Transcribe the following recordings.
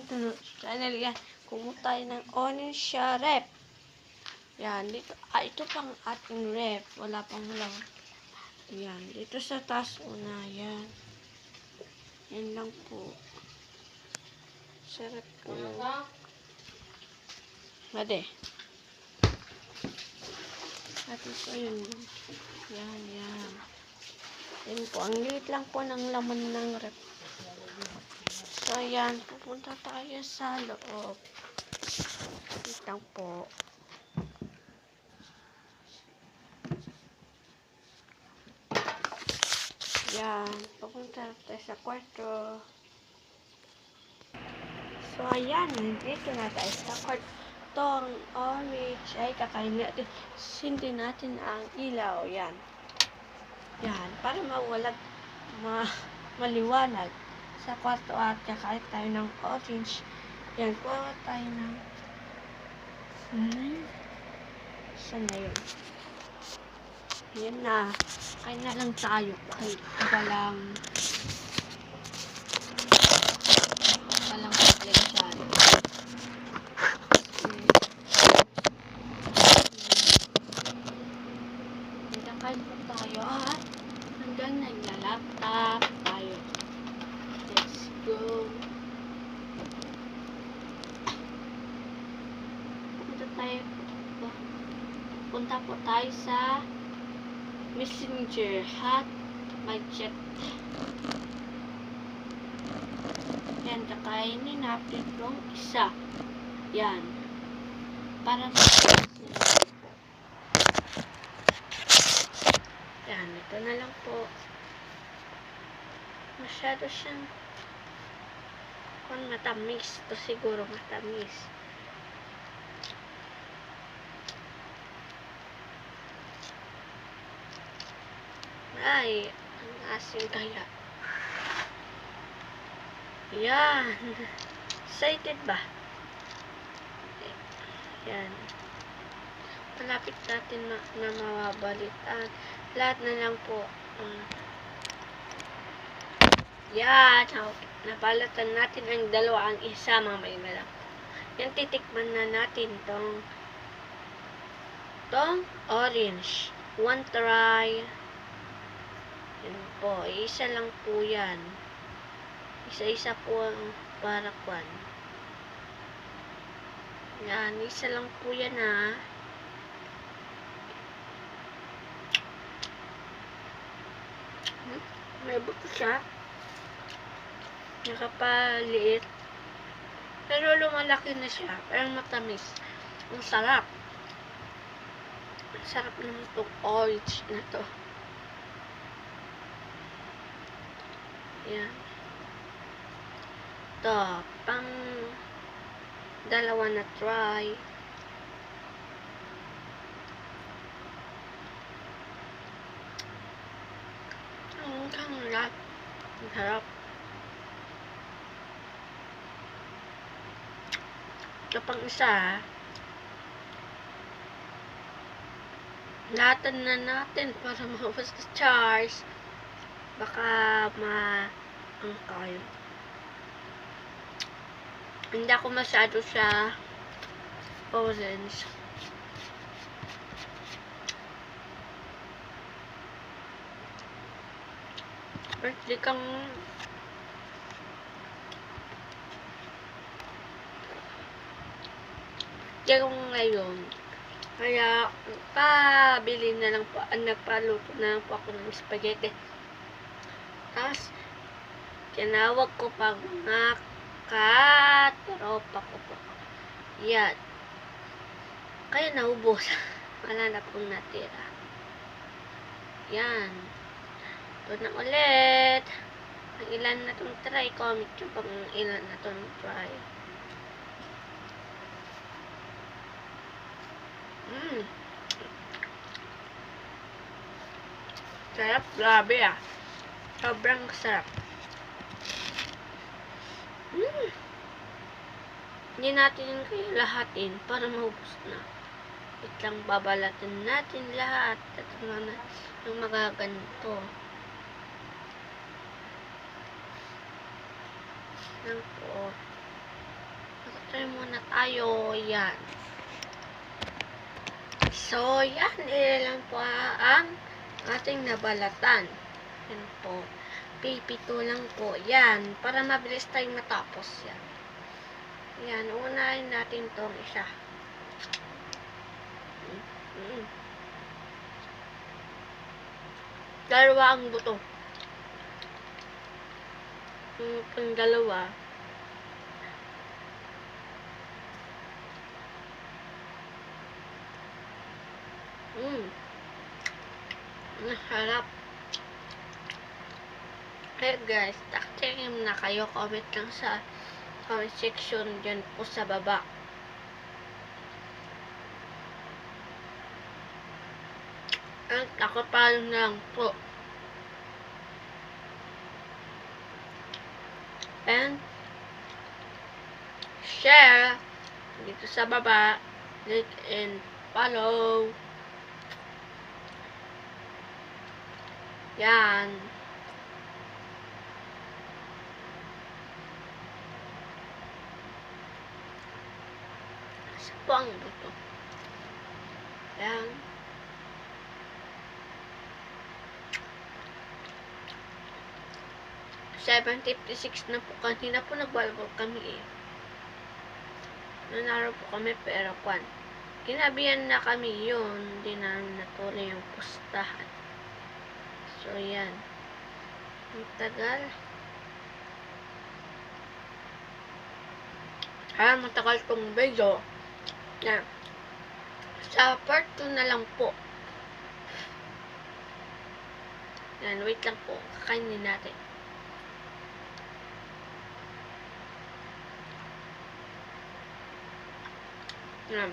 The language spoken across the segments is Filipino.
to channel yan. Kumuha tayo ng onion siya rep. Yan, dito. Ito pang ating rep. Wala pang lang. Yan, dito sa taas una. Yan. Yan lang po. Sarap ko. Made. Ito po yun. Yan, yan. Yan po. Ang liit lang po ng laman ng rep. So, yan. Pupunta tayo sa loob. Wait lang po. Yan. Pupunta tayo sa kwarto. So, ayan. Nandito na tayo sa kwarto. Itong orange ay kakain natin. Sindi natin ang ilaw. Yan. Yan. Para mawalag, maliwanag sa kwarto at kakain tayo ng orange. Yan. Kuha tayo ng saan na yun? Yan na. Kain na lang tayo. Kahit walang paglag dyan. Kain po tayo at hanggang naglalaptop tayo. Let's go. Punta po tayo sa Messenger Hot Budget. Yan, kakainin natin itong isa. Yan. Para yan, ito na lang po. Masyado siyang matamis. Ito siguro matamis. Ay, ang asin kaya. Yan. Excited ba? Yan. Malapit natin na mawabalitan. Lahat na lang po. Yan. Nabalatan natin ang dalawa. Ang isa mamaya na lang. Yan, titikman na natin tong orange. One try. Yan po. Isa lang po yan. Isa-isa po ang parakwan. Yan. Isa lang po yan ha. May buto siya. Nakapaliit. Pero lumalaki na siya. Parang matamis. Ang sarap. Ang sarap naman itong orange na to. Yan. Ito. Pang dalawa na try. Ang harap. Ito pang isa. Latan na natin para maubos na charge. Baka kayo. Hindi ako masyado sa orange. Birthday kang ngayon. Kaya pabili na lang po, nagpaluto na lang po ako ng spaghetti. Tapos tinawag ko pa mga katropa ko po. Yan. Kaya naubos. Wala na pong natira. Yan. Ito na ulit. Ang ilan na itong try. Comment nyo pang ilan na itong try. Sarap. Grabe ah. Sobrang sarap. Hindi natin kayo lahatin para maubos na. Wait lang, babalatin natin lahat. At yung magaganto. Yan po. muna tayo. Yan. So, yan. Ilan po ang ating nabalatan. Yan po. PP2 lang po. Yan. Para mabilis tayong matapos. Yan. Yan. Unahin natin tong isa. Dalawa ang buto. Yung dalawa. Masarap. Hey guys, taktikim na kayo. Comment lang sa comment section dyan po sa baba. At ako pa lang po. And share dito sa baba. Like and follow. Yan. Isa po ang buto. Yan. $7.56 na po. Kanina po nagbalbol kami eh. Nanaro po kami pero kinabihan na kami yun. Hindi na natuloy yung pustahan. So, yan. Ang tagal. Matagal tong video. Yan. Sa part 2 na lang po. Yan, wait lang po. Kakainin natin. Yan.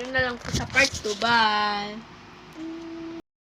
Yun na lang po sa part 2. Bye!